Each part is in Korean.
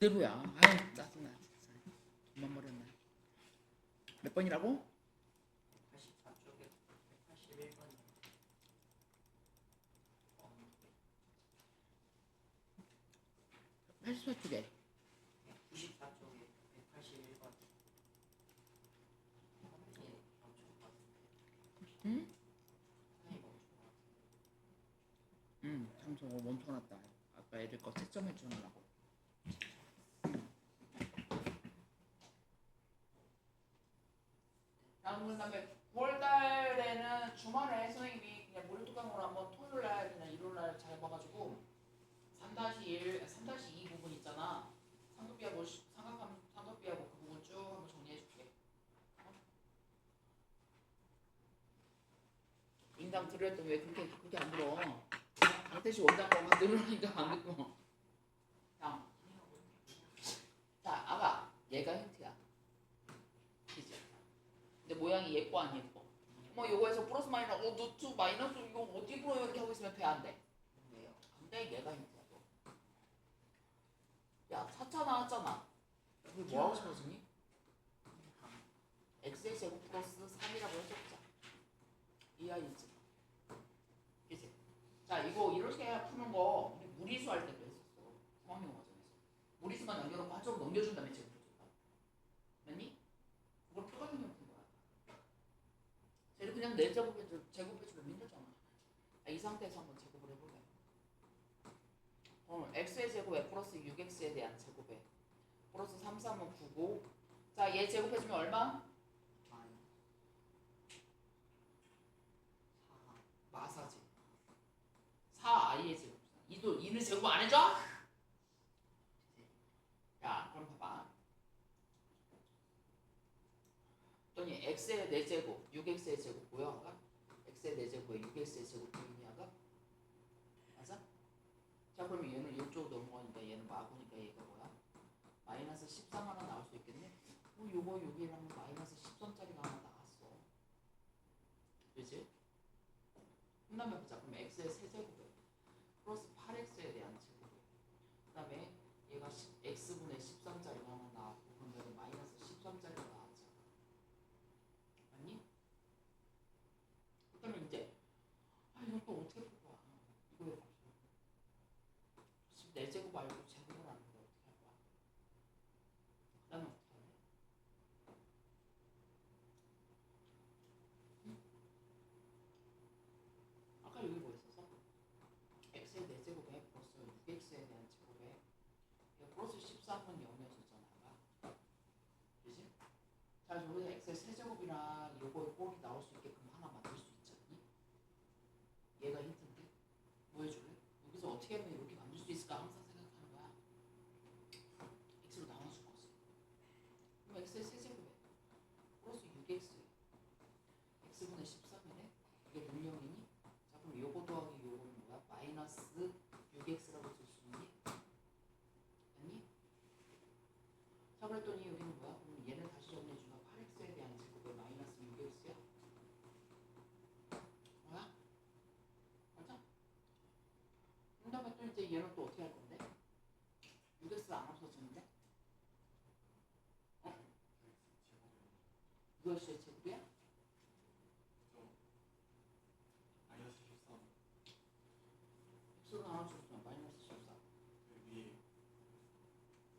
대로야. 아유 짜증나. 돈만 버렸네. 몇 번이라고? 84쪽에 181번. 84쪽에. 94쪽에 181번. 선생님 멈춘 것 같은데. 응? 선생님 멈춘 것 같은데. 응. 장소가 멈춰놨다. 아까 애들 거 채점해 주느라고. 그다음에 9월달에는 주말에 선생님이 그냥 모의특강으로 한번 토요일날 그냥 일요일날 잡아가지고 3-1, 3-2 부분 있잖아. 상급비하고 상급비하고 그 부분 쭉 한번 정리해줄게. 인강 들으랬더니 왜 그렇게 안 들어? 강태시 원장 거만 들으니까 안 듣고. 자, 아가 얘가 힌트야. 그치? 근데 모양이 예뻐 안 예뻐? 뭐 요거에서 플러스 마이너스 노트 마이너스 이거 어떻게 풀어요 이렇게 하고 있으면 돼 안 돼? 왜요? 근데 얘가 힌트야 또. 야 4차 나왔잖아. 이거 뭐하고 싶어지니? x의 제곱 플러스 3이라고 해줬자. 이하이지. 그치? 자 이거 이렇게 푸는 거 우리 무리수 할 때도 했었어. 상황용 과정에서. 무리수만 남겨놓고 한쪽으로 넘겨준 다음에 제곱해준다. 맞니? 그걸 풀거든요. 쟤를 그냥 내 제곱해주면 힘들잖아. 이 상태에서 한번 제곱을 해볼래. x의 제곱에 플러스 6x에 대한 제곱에 플러스 3, 3은 9고 자, 얘 제곱해주면 얼마? 마사지. 4i의 제곱. 2는 제곱 안 해줘? 야, 그럼 봐봐. 또니 x의 4제곱, 6x의 제곱고요. 아까 x의 4제곱에 6x의 제곱 되니 아까? 맞아? 자, 그러면 얘는 이쪽으로 넘어가니까 얘는 마구니까 얘가 뭐야? 마이너스 13 하나 나올 수 있겠네? 요거 여기랑 마이너스 13짜리가 하나 나왔어. 그치? 그 다음에 보자. 그럼 x의 세제곱에 플러스 8x에 대한 제곱에 그 다음에 얘가 x분의 13짜리가 하나 나왔고 그럼 여기 마이너스 13짜리가 나왔잖아. 맞니? 그 다음에 이제 이건 또 어떻게 풀 거야? 이거 왜 없어? 14제곱 말고 제곱을 안 하는데 어떻게 할 거야? 그 다음에 어떻게 할래? 응? 아까 여기 뭐 있었어? x의 4제곱에 플러스 6x에 대한 제곱에 플러스 13은 0이었었잖아. 그지? 자, 여기서 x의 세제곱이랑 요거의 꼴이 나올 수 있게끔 하나 만들 수 있지 않니? 얘가 힌트인데? 뭐 해줄래? 여기서 어떻게 하면 이렇게 만들 수 있을까 항상 생각하는 거야. x로 나눠줄 거지. 그럼 x의 세제곱에 플러스 6x x분의 13이네? 이게 분명이니? 자, 그럼 요거 더하기 요거는 뭐야? 마이너스 6x라고 쓸 수 있니? 아니? 자, 그랬더니 여기는 뭐야? 그럼 얘는 다시 정리해주면 8x에 대한 제곱에 마이너스 6x야? 뭐야? 맞아? 그 다음에 또 이제 얘는 또 어떻게 할 건데? 6x 안 없어지는데? 어? 6x의 제곱이야? x로 나눠주면 마이너스 14.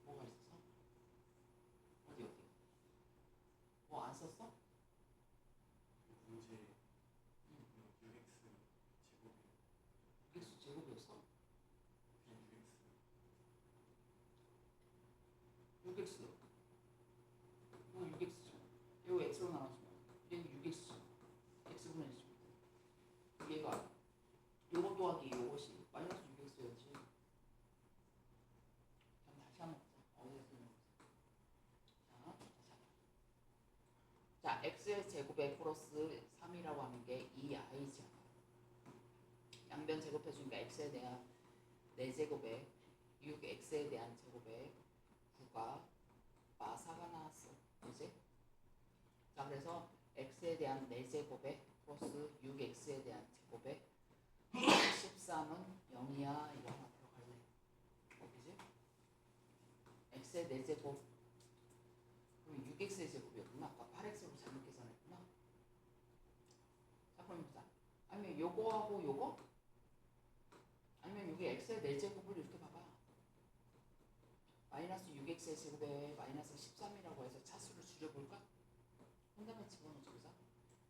뭐가 있었어? 어디? 뭐 안 썼어? x 제곱이었어? 6x 이거 6x죠. 이거 x로 나눠주면 얘는 6x죠. x분의 1. 얘가 요거 더하기 요것이 마이너스 6x였지. 그럼 다시 한번 보자. 어디서 쓰는 거지? 자, 다시 한번. 자, x의 제곱에 플러스 3이라고 하는 게 2i잖아. 양변 제곱해주니까 x에 대한 4제곱에 6x에 대한 제곱에 9가 마사가 나왔어. 그지? 자, 그래서 x에 대한 4제곱에 플러스 6x에 대한 제곱에 13은 0이야. 이거 하나 들어갈래. 그지? x의 4제곱 그럼 6x의 제곱이었구나. 아까 8x로 잘못 계산했구나. 자 그럼 보자. 아니면 요거하고 요거? 아니면 여기 x의 4제곱을 이렇게 봐봐. 마이너스 6x의 제곱에 마이너스 13이라고 해서 차수를 줄여볼까? 혼자만 집어넣자. 보자.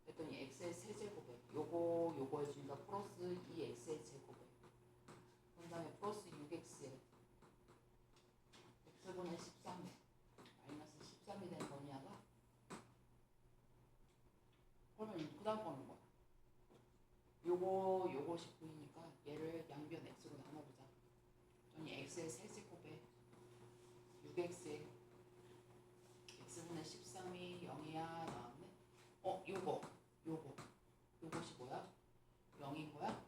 그랬더니 x의 세제곱에 요거 해주니까 플러스 2x의 제곱에 그 다음에 플러스 6x에 x분의 13에 마이너스 13이 되는 거냐가 그러면 그 다음 거는 뭐야? 요거 19이니까 얘를 양변 x로 나눠보자. 그랬더니 x의 세제곱에 6x에 x분의 13이 0이야 나왔네. 요것이 뭐야? 0인 거야?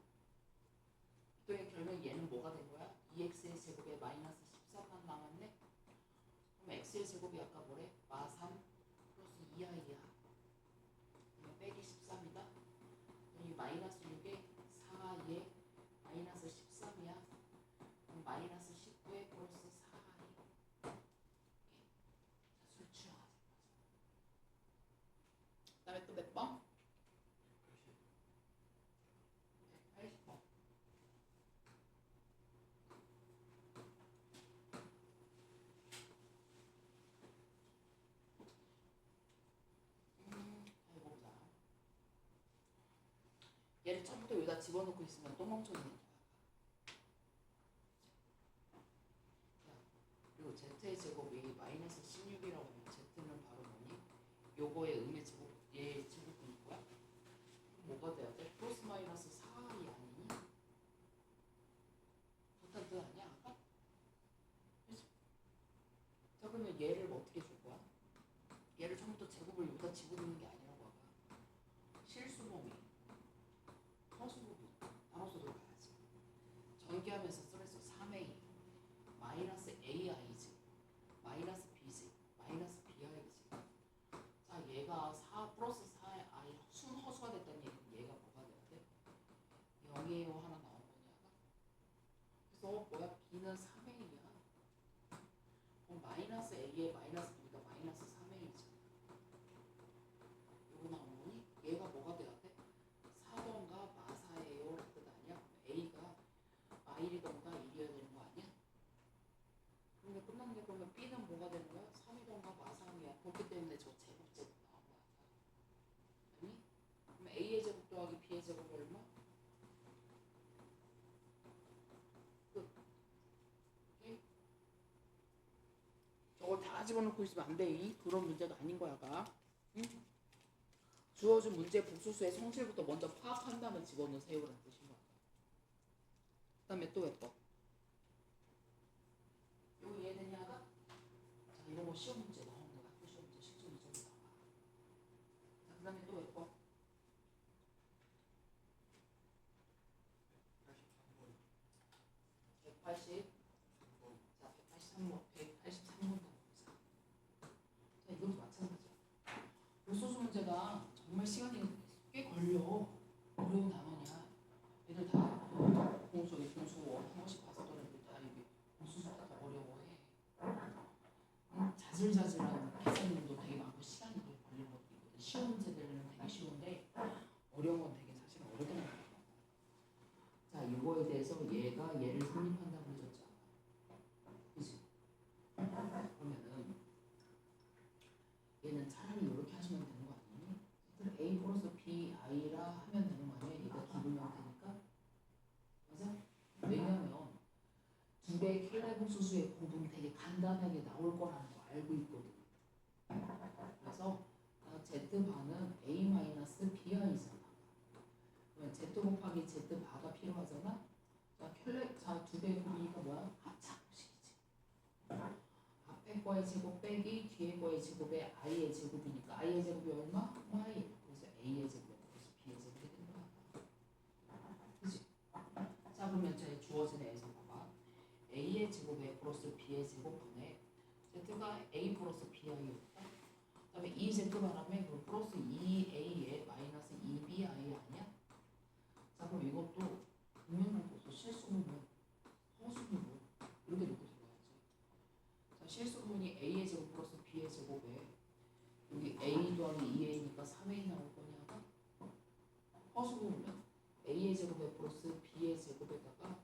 또 결국 얘는 뭐가 된 거야? 2x의 제곱에 마이너스 13만 남았네? 그럼 x의 제곱이 아까 뭐래? 마3 플러스 2i야. 그러면 빼기 13이다. 이 마이너스 6에 4에 마이너스 13이야. 그럼 마이너스 19에 플러스 4i. 술 취하자. 그 다음에 또 몇 번? 180번. 해보자. 얘를 처음부터 여기다 집어넣고 있으면 또 멈춰지는 거야. 그리고 z의 제곱이 마이너스 16이라고 하면 z는 바로 뭐니? 요거의 음의 제곱, 얘의 제곱은 뭐야? 뭐가 돼야 돼? 플러스 마이너스 4이 아니니? 못한 뜻 아니야? 아까? 그치? 자 그러면 얘를 어떻게 줄 거야? 얘를 처음부터 제곱을 여기다 집어넣는 게 아니라고 아까 실수범위 허수부분 나눠서도 가야지. 전개하면서 써냈어. 3a 마이너스 aiz 마이너스 bz 마이너스 biz. 자 얘가 4 플러스 4의 i 순허수가 됐다는 얘기는 얘가 뭐가 돼야 돼? 0이에요 하나 나온 거냐? 그래서 뭐야? b는 3a야. 그럼 마이너스 a에 마이너스 b가 마이너스 3a지. 이거 나온 거니? 얘가 뭐가 돼야 돼? 4번가 마사예요 라는 뜻 아니야? a가 마일이던가 1이어야 되는 거 아니야? 그러면 끝났네. 그러면 b는 뭐가 되는 거야? 3이던가 마3이야. 그렇기 때문에 저 제곱제곱 나온 거야. 아니? 그럼 a의 제곱 더하기 b의 제곱 얼마? 끝. 오케이? 저걸 다 집어넣고 있으면 안 돼. 그런 문제가 아닌 거야가. 응? 주어진 문제 복수수의 성질부터 먼저 파악한 다음에 집어넣으세요라는 뜻인 거야. 그 다음에 또 몇 번? 이거 이해되냐가? 자 이거 뭐 시험 문제 나오는 거 학교 시험 문제 실전 문제 나와. 자 그 다음에 또 몇 번? 180. 자 183번 183번 나옵니다. 자 이것도 마찬가지야. 복수수 문제가 정말 시간이 꽤 걸려. 어려운 단원이야. 애들 다 공수에 공수 한 번씩 봤었던 애들 다 이게 공수수가 다 어려워해. 자질자질한 계산도 되게 많고 시간이 되게 걸리는 것도 있거든. 쉬운 문제들은 되게 쉬운데 어려운 건 되게 사실 어렵게 나와요. 자 이거에 대해서 얘가 얘를 성립한다고 해줬잖아. 그치? 그러면은 얘는 차라리 이렇게 하시면 되는 거 아니니? a 플러스 b i라 하면 되는 거 아니야? 얘가 기분명 되니까. 맞아? 왜냐면 두 개의 켈레복수수의 곱은 되게 간단하게 나올 거라는 거 알고 있거든. 그래서 z바는 a-bi잖아. 그러면 z 곱하기 z바가 필요하잖아. 자 두 개의 곱이니까 뭐야? 합차곱식이지. 앞에 거의 제곱 빼기 뒤에 거의 제곱에 i의 제곱이니까 i의 제곱이 얼마? y. 그래서 a의 제곱 그래서 b의 제곱이 되는 거야. 그치? 자 그러면 제 주어진 애에서 봐봐. a의 제곱에 플러스 b의 제곱분에 z가 a 플러스 bi였다. 그 다음에 2z 바람에 그 플러스 2a에 마이너스 2bi 아니야? 자 그럼 이것도 분명한 것도 실수는 뭐 허수는 뭐 이렇게 놓고 들어가야지. 자 실수 허수분이 a의 제곱 플러스 b의 제곱에 여기 a 더하기 2a니까 3a 나올 거냐가 허수분은 a의 제곱에 플러스 b의 제곱에다가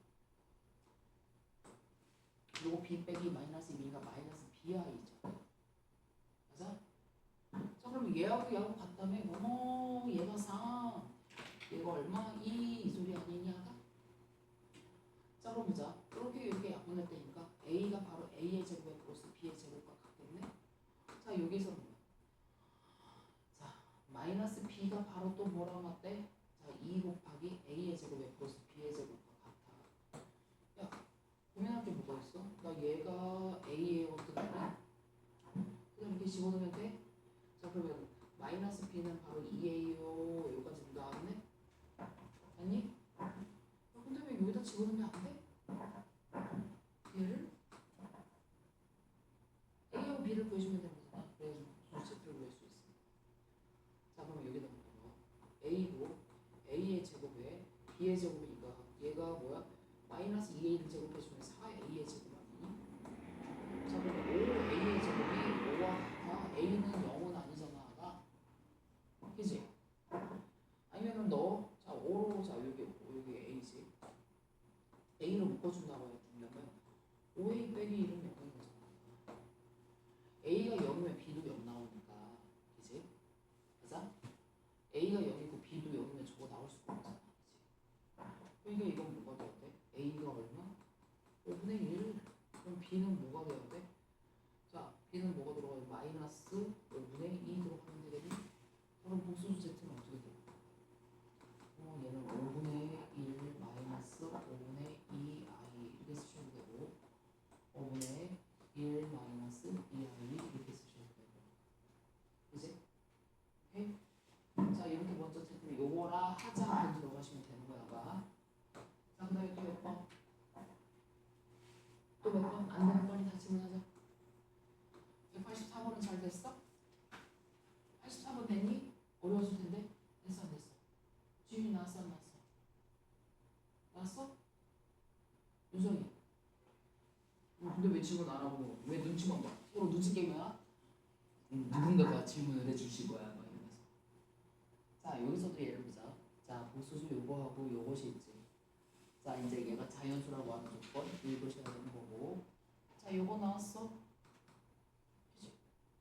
요거 b 빼기 마이너스 2니까 마이너스 bi죠. 맞아? 자 그럼 얘하고 같다며 얘가 3 얘가 얼마? 2 이 소리 아니냐가? 자 그럼 보자. 이렇게 약분할 때니까 a가 바로 a의 제곱에 플러스 b의 제곱과 같겠네. 자 여기서 뭐야? 자 마이너스 b가 바로 또 뭐랑 같대? 자 2 곱하기 a의 제곱에 플러스 b의 제곱과 같아. 야 고민할 게 뭐가 있어? 나 얘가 a예요 어떡하니? 그냥 이렇게 집어넣으면 돼? 자 그러면 마이너스 b는 바로 2a요 여기까지 나왔네? 아니? 야, 근데 왜 여기다 집어넣으면 안 돼? 얘를? a하고 b를 구해주면 되는 거잖아. 그래가지고 수치를 구할 수 있어. 자 그럼 여기다 넣어. a고 a의 제곱에 b의 제곱이니까 얘가 뭐야? 마이너스 2a를 제곱해주면 4a의 제곱 아니니? 자 그럼 5a의 제곱이 5와 같아. a는 0은 아니잖아. 나. 그치? 아니면은 너 자 5로 자 여기 a지. a를 묶어준다고 해주려면 5a 빼기 1은 0인 거잖아. a가 0이면 b도 0 나오니까. 그치? 맞아? a가 0이고 b도 0이면 저거 나올 수가 없잖아. 그치? 그러니까 이건 뭐가 돼야 돼? a가 얼마? 5분의 1. 그럼 b는 뭐가 돼야 돼? 자 b는 뭐가 들어가요? 마이너스 5분의 2 들어가면 되겠니? 그럼 복수수 z는 어떻게 돼? 얘는 5분의 1 마이너스 5분의 2i 이렇게 쓰셔도 되고 5분의 1 마이너스 2i 이렇게 쓰셔도 되고 그지? 오케이? 자 이렇게 먼저 제품 요거라 하자 한번 들어가시면 되는 거야 봐. 자 그 다음에 또 몇 번? 또 몇 번? 안 되는 번이 다 질문하자. 184번은 잘 됐어? 84번 됐니? 어려웠을 텐데? 됐어 안 됐어? 지윤이 나왔어 안 나왔어? 나왔어? 윤성이 근데 왜 질문 안 하고 왜 눈치만 봐? 서로 눈치 게임이야? 누군가가 질문을 해주실 거야 막 이러면서. 자 여기서도 예를 보자. 자 복수수 요거하고 요것이 있지. 자 이제 얘가 자연수라고 하는 조건 이것이 되는 거고. 자 요거 나왔어? 그치?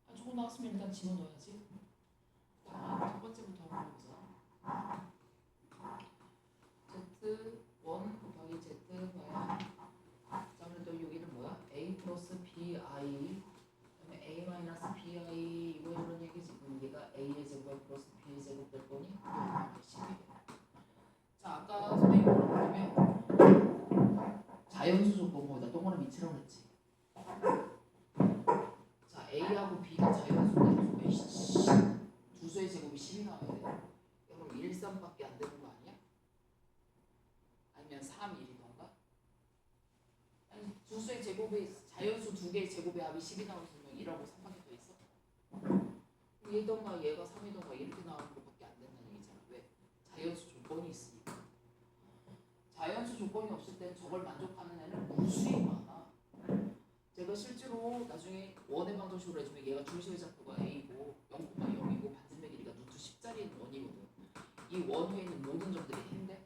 아 저거 나왔으면 일단 집어넣어야지. 자 첫 번째부터 한번 보자. Z1 곱하기 Z 뭐야? 자 그럼 또 여기는 뭐야? A 플러스 BI 그다음에 A 마이너스 BI 이거 이런 얘기지. 그럼 얘가 A의 제곱 플러스 B의 제곱 될 거니? 이게 얼마나 10이에요. 자 아까 선생님이 뭐라고 했냐면 자연수 조건 거기다 동그라미 치라고 했지. 자 A하고 B가 자연수인데 두 수의 제곱이 10이 나와야 돼. 그럼 1, 3밖에 안 되는 거 아니야? 아니면 3, 1이던가? 아니 두 수의 제곱이 자연수 두 개의 제곱의 합이 10이 나오면 1하고 3밖에 더 있어? 얘던가 얘가 3이던가 이렇게 나오는 것밖에 안 된다는 얘기잖아. 왜? 자연수 조건이 있으니까. 자연수 조건이 없을 땐 저걸 만족하는 애는 무수히 많아. 제가 실제로 나중에 원의 방정식으로 해주면 얘가 중심의 좌표가 A고 0,0이고 반지름의 길이가 루트 10짜리는 원이거든. 이 원 위에 있는 모든 점들이 해인데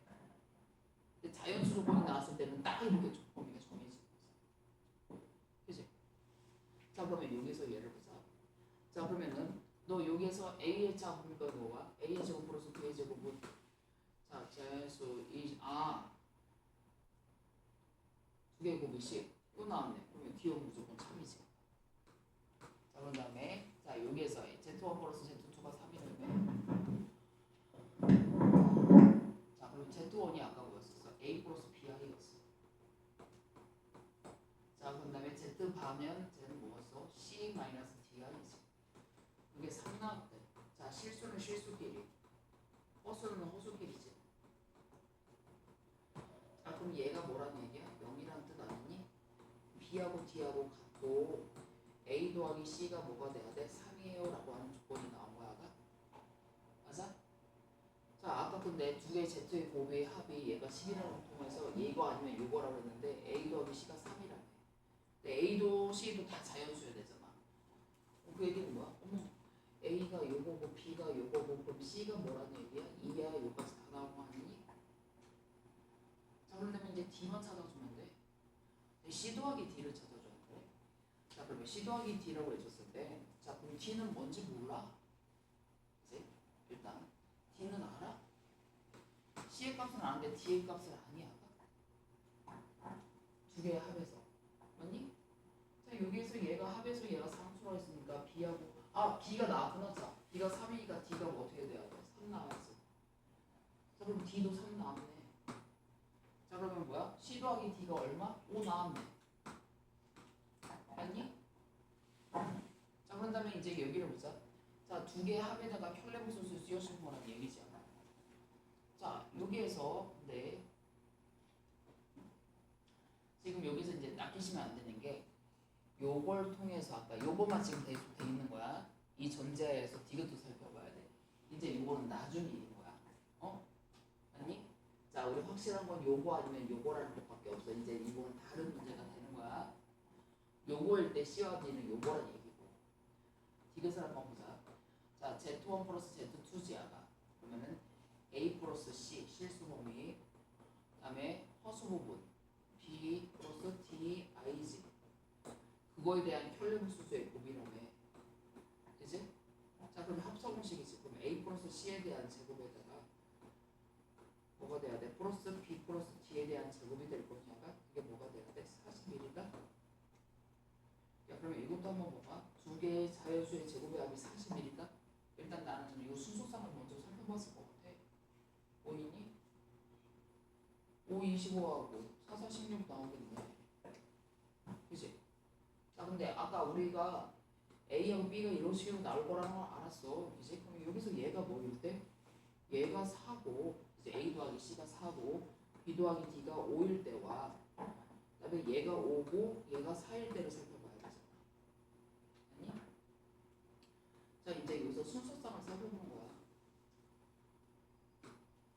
근데 자연수 조건이 나왔을 때는 딱 이렇게 범위가 정해지는 거지. 그치? 자 그러면 여기서 예를 보자. 자 그러면은 너 여기에서 A의 차 보니까 뭐가? A의 제곱 플러스 B의 제곱은 자 자연수 두 개의 곱이 10 또 나왔네. 그러면 뒤에 무조건 참이지. 자 그런 다음에 자 여기에서 Z1 플러스 Z2가 3이라며. 자 그럼 Z1이 아까 뭐였었어? A 플러스 BI였어. 자 그런 다음에 Z 반면 Z는 뭐였어? C 마이너스 DI지. 이게 3 나왔대. 자 실수는 실수끼리 허수는 허수끼리지. 자 그럼 얘가 뭐라는 얘기야? 0이란 뜻 아니니? B하고 D하고 같고 A 더하기 C가 뭐가 돼야 돼? 3이에요 라고 하는 조건이 나온 거야 아까? 맞아? 자 아까 근데 두 개의 Z의 곱의 합이 얘가 10이라는 통해서 얘거 아니면 요거라고 했는데 A 더하기 C가 3이라며. 근데 A도 C도 다 자연수여야 되잖아. 그 얘기는 뭐야? 어머, A가 요거고 B가 요거고 그럼 C가 뭐라는 얘기야? 2야 요까지 다 나오고 하니? 자 그러면 이제 D만 찾아주면 돼. C 더하기 D를 찾아줘야 돼. 자 그러면 C 더하기 D라고 해줬을 때, 자 그럼 D는 뭔지 몰라? 이제 일단 D는 알아? C의 값은 아는데 D의 값을 아니 알아? 두 개의 합에서 맞니? 자 여기에서 얘가 합에서 얘가 상수가 있으니까 B하고 B가 나왔구나. 자 B가 3이니까 D가 뭐 어떻게 돼야 돼? 3 나왔어. 자 그럼 D도 3 나왔네. 자 그러면 뭐야? C 더하기 D가 얼마? 5 나왔네. 맞니? 자 그런 다음에 이제 여기를 보자. 자 두 개의 합에다가 켤레복소수 씌워준 거란 얘기지. 자 여기에서 근데 지금 여기서 이제 낚이시면 안 되는 게 요걸 통해서 아까 요거만 지금 돼 있는 거야. 이 전제에서 디귿도 살펴봐야 돼. 이제 요거는 나중 일인 거야. 어? 아니? 자 우리 확실한 건 요거 아니면 요거라는 것밖에 없어. 이제 이거는 다른 문제가 되는 거야. 요거일 때 C와 D는 요거란 얘기고. 디귿을 한번 보자. 자 Z1 플러스 Z2지아가 그러면은 A 플러스 C 실수 범위, 그다음에 허수 부분 B 플러스 D IG 그거에 대한 켤레복소수의 곱이라며. 그지? 자 그럼 합성공식이지. 그럼 A 플러스 C에 대한 제곱에다가 뭐가 돼야 돼? 플러스 B 플러스 D에 대한 제곱이 될 거냐가 이게 뭐가 돼야 돼? 41이다? 야 그러면 이것도 한번 봐봐. 두 개의 자연수의 제곱의 합이 41이다? 일단 나는 이 순서상을 먼저 살펴봤을 것 같아. 보이니? 5, 25하고 4, 4, 16 나오겠네. 그치? 자 근데 아까 우리가 A하고 B가 이런 식으로 나올 거라는 걸 알았어. 그치? 그럼 여기서 얘가 뭐일 때? 얘가 4고 이제 A 더하기 C가 4고 B 더하기 D가 5일 때와 그 다음에 얘가 5고 얘가 4일 때를 살펴봐야 되잖아. 아니? 자 이제 여기서 순서상을 살펴보는 거야.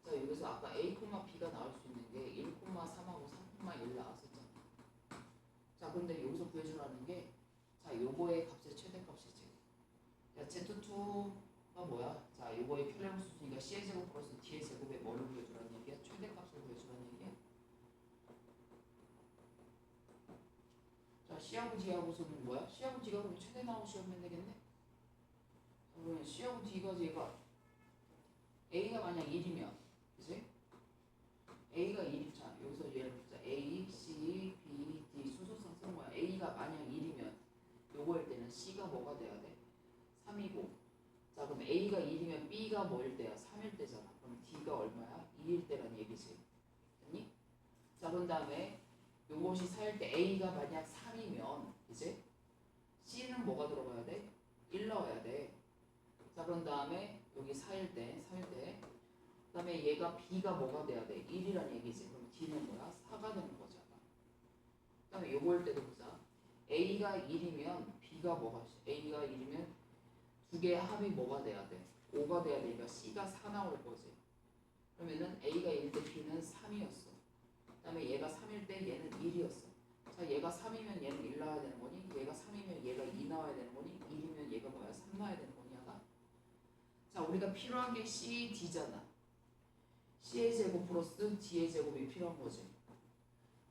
자 여기서 아까 A, B가 나올 수 있는 게 1, 3하고 3, 1 나왔었잖아. 자 근데 여기서 구해주라는 게 자 요거의 값의 최대값이지. 야 Z2가 뭐야? 자 요거의 켤레복소수니까 C의 제곱 플러스 D의 제곱에 뭐를 구해주라는 얘기야? 최대값을 구해주라는 얘기야. 자 C하고 D하고서는 뭐야? C하고 D가 그럼 최대 나오시면 되겠네? 그러면 C하고 D가 얘가 A가 만약 1이면 그치? A가 1이잖아. 여기서 예를 들자 A, C, B, D 순서상 쓴 거야. A가 만약 1이면 요거일 때는 C가 뭐가 돼야 돼? 3이고 자 그럼 A가 1이면 B가 뭐일 때야? 3일 때잖아. 그럼 D가 얼마야? 2일 때란 얘기지. 됐니? 자 그런 다음에 요것이 4일 때 A가 만약 3이면 이제 C는 뭐가 들어가야 돼? 1 넣어야 돼. 자 그런 다음에 여기 4일 때 그 다음에 얘가 B가 뭐가 돼야 돼? 1이란 얘기지. 그럼 D는 뭐야? 4가 되는 거잖아. 그 다음에 요거일 때도 보자. A가 1이면 B가 뭐가 A가 1이면 두 개의 합이 뭐가 돼야 돼? 5가 돼야 되니까 C가 4 나올 거지. 그러면은 A가 1일 때 B는 3이었어. 그 다음에 얘가 3일 때 얘는 1이었어. 자 얘가 3이면 얘는 1 나와야 되는 거니? 얘가 3이면 얘가 2 나와야 되는 거니? 1이면 얘가 뭐야? 3 나와야 되는 거냐가? 자 우리가 필요한 게 C, D잖아. C의 제곱 플러스 D의 제곱이 필요한 거지.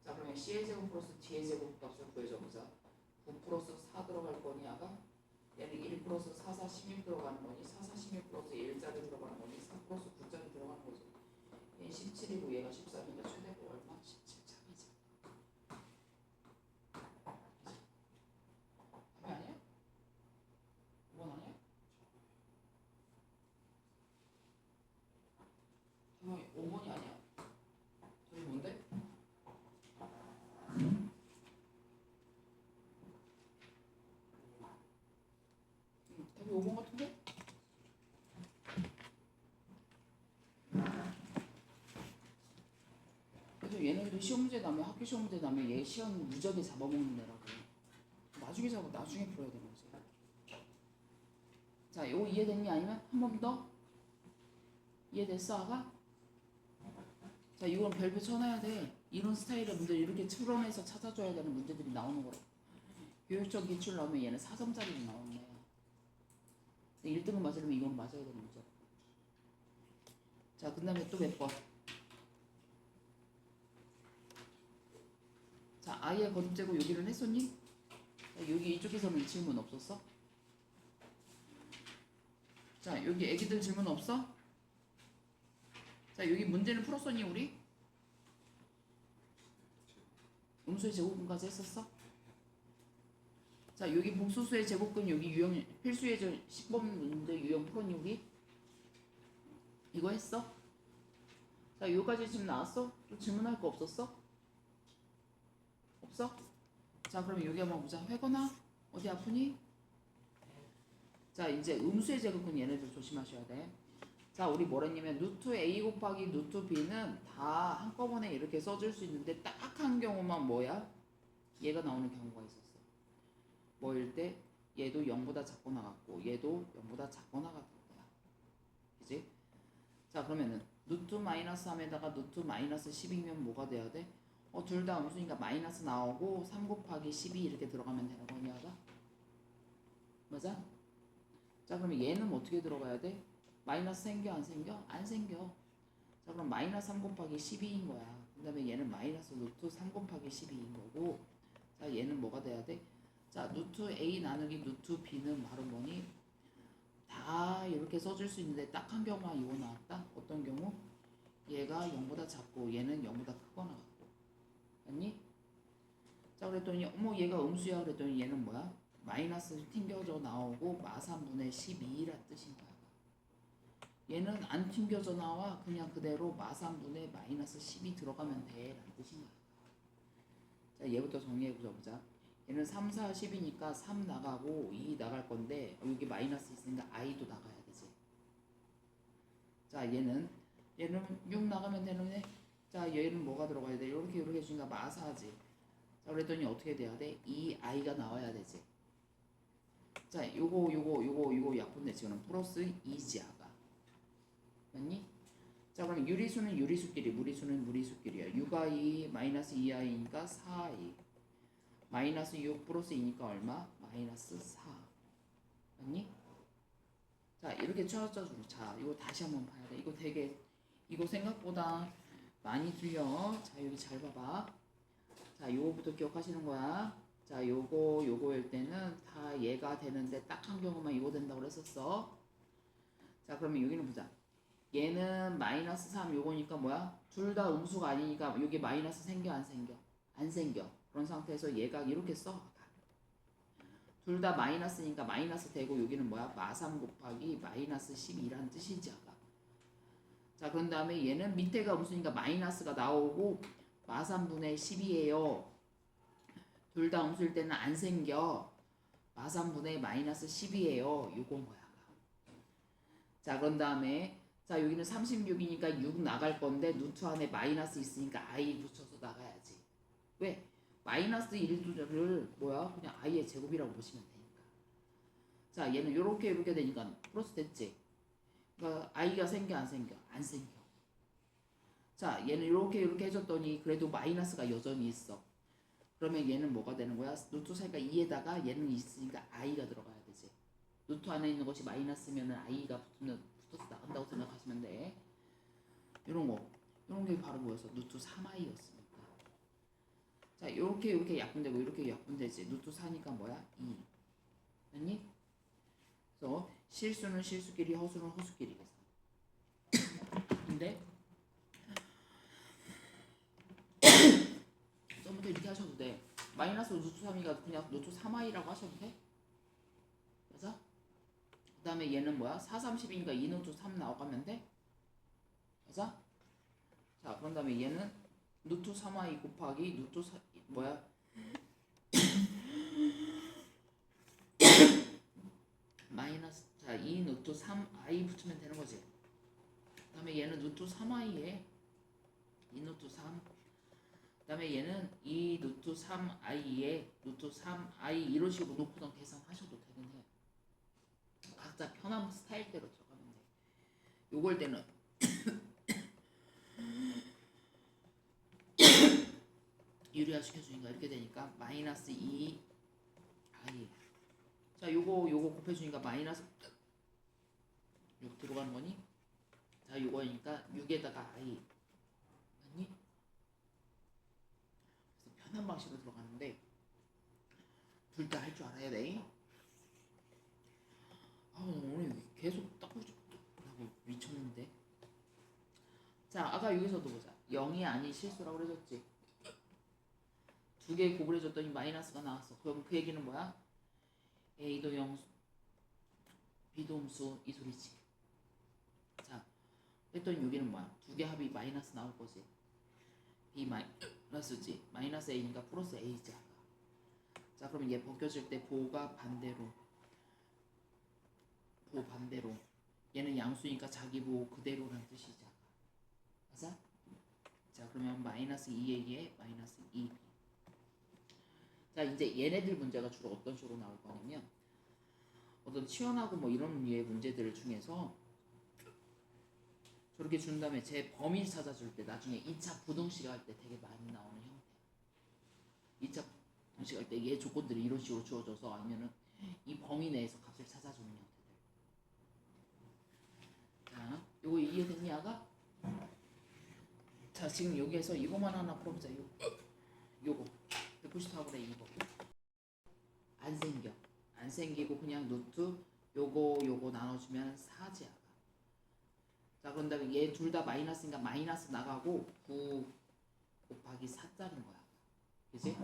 자 그러면 C의 제곱 플러스 D의 제곱 값을 구해줘보자. 9 플러스 4 들어갈 거니 아가? 얘는 1 플러스 4, 4, 16 들어가는 거니? 4, 4, 16 플러스 1짜리 들어가는 거니? 4 플러스 9짜리 들어가는 거지. 얘는 17이고 얘가 13이니까 최대가 얼마? 17참이지. 답이 아니야? 5번 아니야? 답이 5번이 아니야? 저기 뭔데? 답이 5번 같은데? 그래서 얘네들이 시험 문제 나면 학교 시험 문제 나면 얘 시험 무지하게 잡아먹는 애라고. 나중에 풀어야 되는 거지. 자, 이거 이해됐니? 아니면 한 번 더? 이해됐어, 아가? 자, 이건 별표 쳐놔야 돼. 이런 스타일의 문제를 이렇게 풀어내서 찾아줘야 되는 문제들이 나오는 거라. 교육적 기출 나오면 얘는 4점짜리로 나오네. 1등은 맞으려면 이건 맞아야 되는 거죠. 자, 그 다음에 또 몇 번? 자, 아이의 거듭제곱 여기는 했었니? 자, 여기 이쪽에서는 질문 없었어? 자, 여기 애기들 질문 없어? 자, 여기 문제는 풀었었니 우리? 음수의 제곱근까지 했었어? 자, 여기 복수수의 제곱근 여기 유형 필수의 10번 문제 유형 풀었니 우리? 이거 했어? 자, 여기까지 지금 나왔어? 또 질문할 거 없었어? 없어? 자, 그러면 여기 한번 보자. 회거나 어디 아프니? 자, 이제 음수의 제곱근 얘네들 조심하셔야 돼. 자, 우리 뭐랬냐면 루트 A 곱하기 루트 B는 다 한꺼번에 이렇게 써줄 수 있는데 딱 한 경우만 뭐야? 얘가 나오는 경우가 있었어. 뭐일 때? 얘도 0보다 작고 나갔고 얘도 0보다 작고 나갔던 거야. 그지? 자, 그러면은 루트 마이너스 3에다가 루트 마이너스 10이면 뭐가 돼야 돼? 둘 다 음수니까 마이너스 나오고 3 곱하기 12 이렇게 들어가면 되는 거니 하다? 맞아? 자, 그러면 얘는 어떻게 들어가야 돼? 마이너스 생겨 안 생겨? 안 생겨. 자, 그럼 마이너스 3 곱하기 12인 거야. 그 다음에 얘는 마이너스 루트 3 곱하기 12인 거고, 자, 얘는 뭐가 돼야 돼? 자, 루트 A 나누기 루트 B는 바로 뭐니? 다 이렇게 써줄 수 있는데 딱 한 경우만 이거 나왔다? 어떤 경우? 얘가 0보다 작고 얘는 0보다 크거나 같고. 맞니? 자, 그랬더니 어머 얘가 음수야 그랬더니 얘는 뭐야? 마이너스 튕겨져 나오고 마3분의 12라 뜻인 거야. 얘는 안 튕겨져 나와. 그냥 그대로 마3분의 마이너스 10이 들어가면 돼 라는 뜻인 거야. 자, 얘부터 정리해보자. 얘는 3, 4, 10이니까 3 나가고 2 나갈 건데 여기 마이너스 있으니까 i도 나가야 되지. 자, 얘는 6 나가면 되는데 자, 얘는 뭐가 들어가야 돼? 이렇게 해주니까 마사지. 자, 그랬더니 어떻게 돼야 돼? 이 i가 나와야 되지. 자, 요거 약분되지. 그럼 플러스 2지아가 맞니? 자, 그럼 유리수는 유리수끼리, 무리수는 무리수끼리야. 6i 마이너스 2i니까 4i 마이너스 6 플러스 2니까 얼마? 마이너스 4 맞니? 자, 이렇게 쳐주고. 자, 이거 다시 한번 봐야 돼. 이거 생각보다 많이 틀려. 자, 여기 잘 봐봐. 자, 요거부터 기억하시는 거야. 자, 요거일 때는 다 얘가 되는데 딱 한 경우만 이거 된다고 그랬었어. 자, 그러면 여기는 보자. 얘는 마이너스 3 요거니까 뭐야? 둘 다 음수가 아니니까 여기 마이너스 생겨 안 생겨? 안 생겨. 그런 상태에서 얘가 이렇게 써. 둘 다 마이너스니까 마이너스 되고 여기는 뭐야? 마3 곱하기 마이너스 12라는 뜻이지 아까. 자, 그런 다음에 얘는 밑에가 음수니까 마이너스가 나오고 마3분의 10이에요. 둘 다 음수일 때는 안 생겨. 마3분의 마이너스 10이에요. 요거 뭐야? 자, 그런 다음에 자, 여기는 36이니까 6 나갈 건데 루트 안에 마이너스 있으니까 i 붙여서 나가야지. 왜? 마이너스 1를 뭐야? 그냥 i의 제곱이라고 보시면 되니까. 자, 얘는 요렇게 되니까 플러스 됐지. 그러니까 i가 생겨 안 생겨? 안 생겨. 자, 얘는 요렇게 해줬더니 그래도 마이너스가 여전히 있어. 그러면 얘는 뭐가 되는 거야? 루트 사이가 2에다가 얘는 있으니까 i가 들어가야 되지. 루트 안에 있는 것이 마이너스면 i가 붙어서 나간다고 생각하시면 돼. 이런 게 바로 뭐였어? 루트 3i였으니까. 자, 이렇게 약분되고 이렇게 약분되지. 루트 4니까 뭐야? 2. 아니? 그래서 실수는 실수끼리, 허수는 허수끼리겠어. 근데 처음부터 이렇게 하셔도 돼. 마이너스 루트 3이가 그냥 루트 3i라고 하셔도 돼. 맞아? 그 다음에 얘는 뭐야? 4, 30이니까 2 루트 3 나와가면 돼. 맞아? 자, 그런 다음에 얘는 루트 3i 곱하기 루트 4 뭐야? 마이너스 자, 2 루트 3i 붙이면 되는 거지. 그 다음에 얘는 루트 3i에 2 루트 3. 그 다음에 얘는 2 루트 3i에 루트 3i 이런 식으로 놓고선 계산하셔도 되긴 해. 각자 편한 스타일대로 들어가면 돼. 요걸 때는 유리화 시켜주니까 이렇게 되니까 마이너스 2 자, 요거 곱해주니까 마이너스 6 들어가는 거니? 자, 요거니까 6에다가 i 맞니? 그래서 편한 방식으로 들어가는데 둘 다 할 줄 알아야 돼. 아, 오늘 계속 딱 하고 미쳤는데. 자, 아까 여기서도 보자. 0이 아닌 실수라고 그래줬지. 두 개 곱해줬더니 마이너스가 나왔어. 그럼 그 얘기는 뭐야? A도 영, B도 음수 이 소리지. 자, 했더니 여기는 뭐야? 두 개 합이 마이너스 나올 거지. B 마이너스지. 마이너스 A니까 플러스 A지. 자, 그러면 얘 벗겨질 때 보가 반대로. 보 반대로. 얘는 양수니까 자기 보 그대로란 뜻이지. 맞아? 자, 그러면 마이너스 2A에 마이너스 2B. 자, 이제 얘네들 문제가 주로 어떤 식으로 나올 거냐면 어떤 치환하고 뭐 이런 류의 문제들 중에서 저렇게 준 다음에 제 범위 찾아줄 때 나중에 2차 부등식 할 때 되게 많이 나오는 형태야. 2차 부등식 할 때 얘 조건들이 이런 식으로 주어져서 아니면은 이 범위 내에서 값을 찾아주는 형태들. 자, 요거 이해됐니 아가? 자, 지금 여기에서 이거만 하나 풀어보자. 요거 194분의 이거 안 생겨. 안 생기고 그냥 루트 요거 나눠주면 4지. 자, 그런 다음에 얘 둘 다 마이너스니까 마이너스 나가고 9 곱하기 4짜리인 거야. 그치?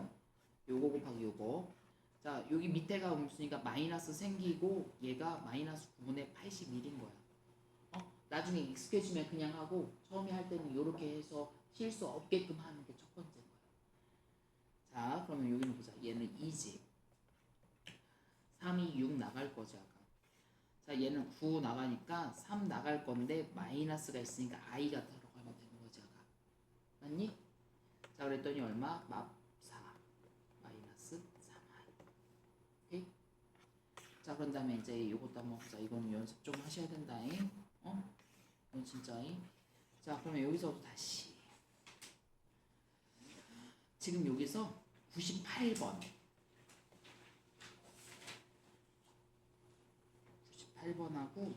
요거 곱하기 요거. 자, 여기 밑에가 음수니까 마이너스 생기고 얘가 마이너스 9분의 81인 거야. 나중에 익숙해지면 그냥 하고 처음에 할 때는 요렇게 해서 실수 없게끔 하는 게 첫 번째인 거야. 자, 그러면 여기는 보자. 얘는 2지. 3이 6 나갈 거지 아까. 자, 얘는 9 나가니까 3 나갈 건데 마이너스가 있으니까 i가 들어가면 되는 거지 아까. 맞니? 자, 그랬더니 얼마? 맙 4 마이너스 3i. 오케이? 자, 그런 다음에 이제 요것도 한번 보자. 이거는 연습 좀 하셔야 된다잉. 이건 진짜잉. 자, 그러면 여기서부터 다시 지금 여기서 98번 98번하고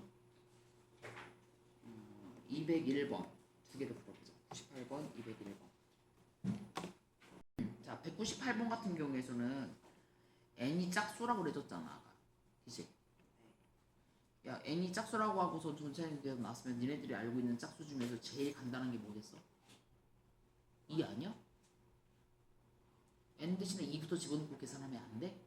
201번 두 개를 풀어보자. 98번, 201번. 자, 198번 같은 경우에서는 n이 짝수라고 그래줬잖아. 그치? 야, n이 짝수라고 하고서 전체적으로 나왔으면 니네들이 알고 있는 짝수 중에서 제일 간단한 게 뭐겠어? 2 아니야? n 대신에 2부터 집어넣고 계산하면 안 돼?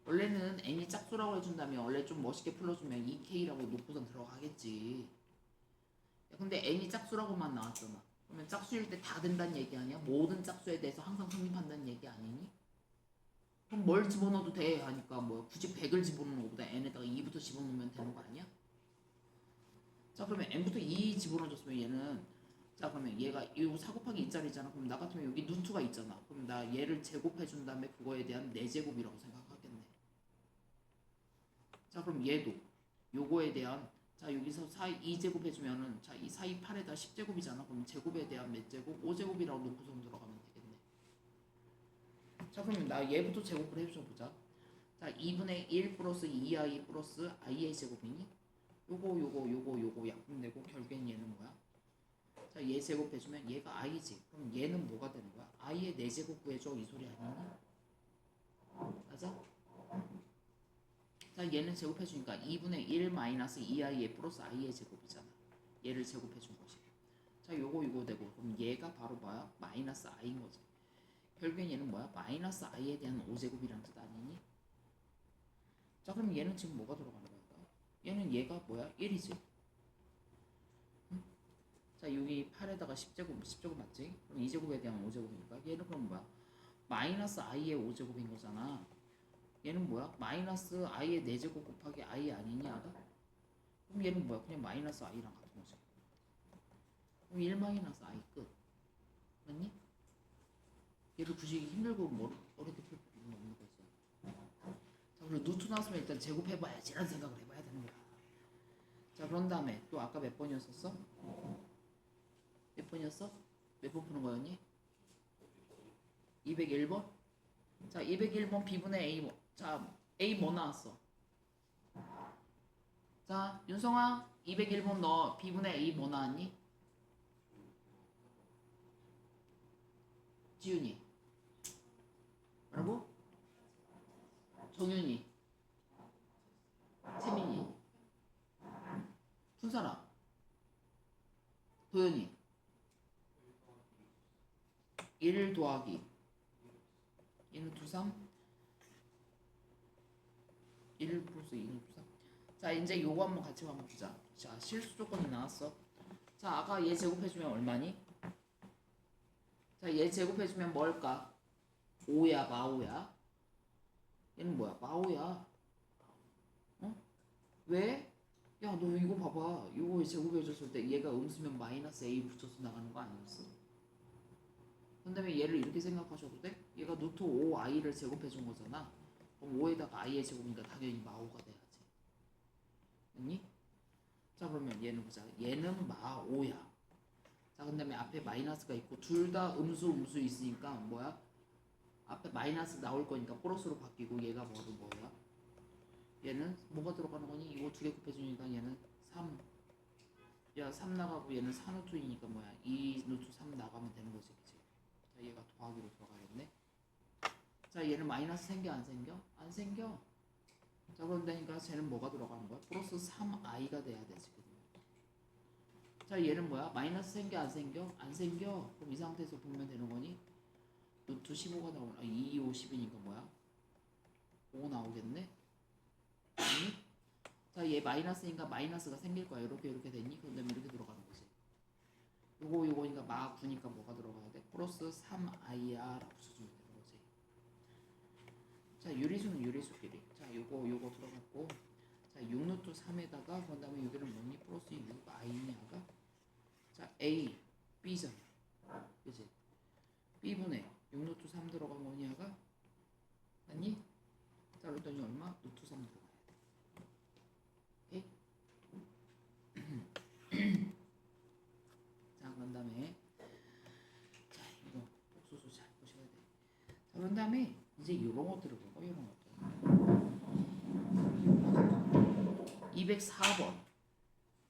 원래는 n이 짝수라고 해준다면 원래 좀 멋있게 풀어주면 2k라고 놓고선 들어가겠지. 야, 근데 n이 짝수라고만 나왔잖아. 그러면 짝수일 때 다 된다는 얘기 아니야? 모든 짝수에 대해서 항상 성립한다는 얘기 아니니? 그럼 뭘 집어넣어도 돼 하니까 뭐야, 굳이 100을 집어넣는 것보다 n에다가 2부터 집어넣으면 되는 거 아니야? 자, 그러면 n부터 2 집어넣어줬으면 얘는, 자, 그러면 얘가 이 4 곱하기 2짜리잖아. 그럼 나 같으면 여기 루트가 있잖아. 그럼 나 얘를 제곱해준 다음에 그거에 대한 4제곱이라고 생각하겠네. 자, 그럼 얘도 요거에 대한, 자, 여기서 2제곱 해주면은, 자, 이 4, 2, 8에다 10제곱이잖아. 그럼 제곱에 대한 몇 제곱? 5제곱이라고 놓고서 들어가면 되겠네. 자, 그러면 나 얘부터 제곱을 해줘보자. 자, 2분의 1 플러스 2i 플러스 i의 제곱이니? 요거 약분되고 결국엔 얘는 뭐야? 자, 얘 제곱해주면 얘가 i지. 그럼 얘는 뭐가 되는 거야? i의 4제곱 구해줘 이 소리 아니니? 맞아? 자, 얘는 제곱해주니까 2분의 1 마이너스 2i의 플러스 i의 제곱이잖아. 얘를 제곱해준 거지. 자, 요거 되고, 그럼 얘가 바로 뭐야? 마이너스 i인 거지. 결국엔 얘는 뭐야? 마이너스 i에 대한 5제곱이란 뜻 아니니? 자, 그럼 얘는 지금 뭐가 들어가는 거야? 얘는 얘가 뭐야? 1이지. 응? 자, 여기 8에다가 10제곱 맞지? 그럼 2제곱에 대한 5제곱이니까 얘는 그럼 뭐야? 마이너스 i의 5제곱인 거잖아. 얘는 뭐야? 마이너스 i의 4제곱 곱하기 i 아니냐? 그럼 얘는 뭐야? 그냥 마이너스 i랑 같은 거지. 그럼 1 마이너스 i 끝. 맞니? 얘를 굳이 힘들고 어렵게 풀 필요는 없는 거지. 자, 그리고 루트 나왔으면 일단 제곱해봐야지 라는 생각을 해봐야 되는 거야. 자, 그런 다음에 또 아까 몇 번이었었어? 몇 번이었어? 몇 번 푸는 거였니? 201번? 자, 201번 b분의 a 자, A 뭐 나왔어? 자, 윤성아 201번 너 B분의 A 뭐 나왔니? 지윤이 뭐라고? 정윤이 채민이 춘사라 도현이 1 더하기 1 2 3 1 플러스 2 2 3 자 이제 요거 한번 같이 한번 보자. 자 실수 조건이 나왔어. 자 아까 얘 제곱해주면 얼마니? 자 얘 제곱해주면 뭘까? 5야 마오야. 얘는 뭐야? 마오야. 어? 왜? 야 너 이거 봐봐. 이거 제곱해줬을 때 얘가 음수면 마이너스 A 붙여서 나가는 거 아니었어? 그 다음에 얘를 이렇게 생각하셔도 돼? 얘가 루트 5i를 제곱해준 거잖아. 그럼 5에다가 i의 제곱이니까 당연히 마오가 돼야지. 됐니? 자 그러면 얘는 보자. 얘는 마5야. 자 그 다음에 앞에 마이너스가 있고 둘 다 음수 있으니까 뭐야? 앞에 마이너스 나올 거니까 플러스로 바뀌고 얘가 뭐야? 얘는 뭐가 들어가는 거니? 이거 두 개 곱해주니까 얘는 3. 야 3 나가고 얘는 4루트이니까 뭐야? 2루트 3 나가면 되는 거지. 그치? 자 얘가 더하기로 들어가겠네. 자 얘는 마이너스 생겨 안 생겨? 안 생겨. 자 그런다니까 쟤는 뭐가 들어가는 거야? 플러스 3i가 돼야 되지. 자 얘는 뭐야? 마이너스 생겨 안 생겨? 안 생겨. 그럼 이 상태에서 보면 되는 거니? 루트 15가 나오나? 2, 5, 10이니까 뭐야? 5 나오겠네? 아니? 자 얘 마이너스니까 마이너스가 생길 거야. 이렇게 됐니? 그럼 이렇게 들어가는 거지. 요거니까 마 9니까 뭐가 들어가야 돼? 플러스 3i야 라고 써주면 되는 거지. 자 유리수는 유리수끼리. 자 요거 들어갔고 자 6루트 3에다가 그런 다음에 여기는 뭐니? 플러스 6i니 아가? 자 A, B잖아. 그치? B분의 6루트 3 들어간 거니 아가? 아니? 자 그랬더니 얼마? 루트 3 들어가야 돼. 오케이? 자 그런 다음에 자 이거 복수수 잘 보셔야 돼. 자 그런 다음에 이제 이런 것들을 보고 이런 것들 204번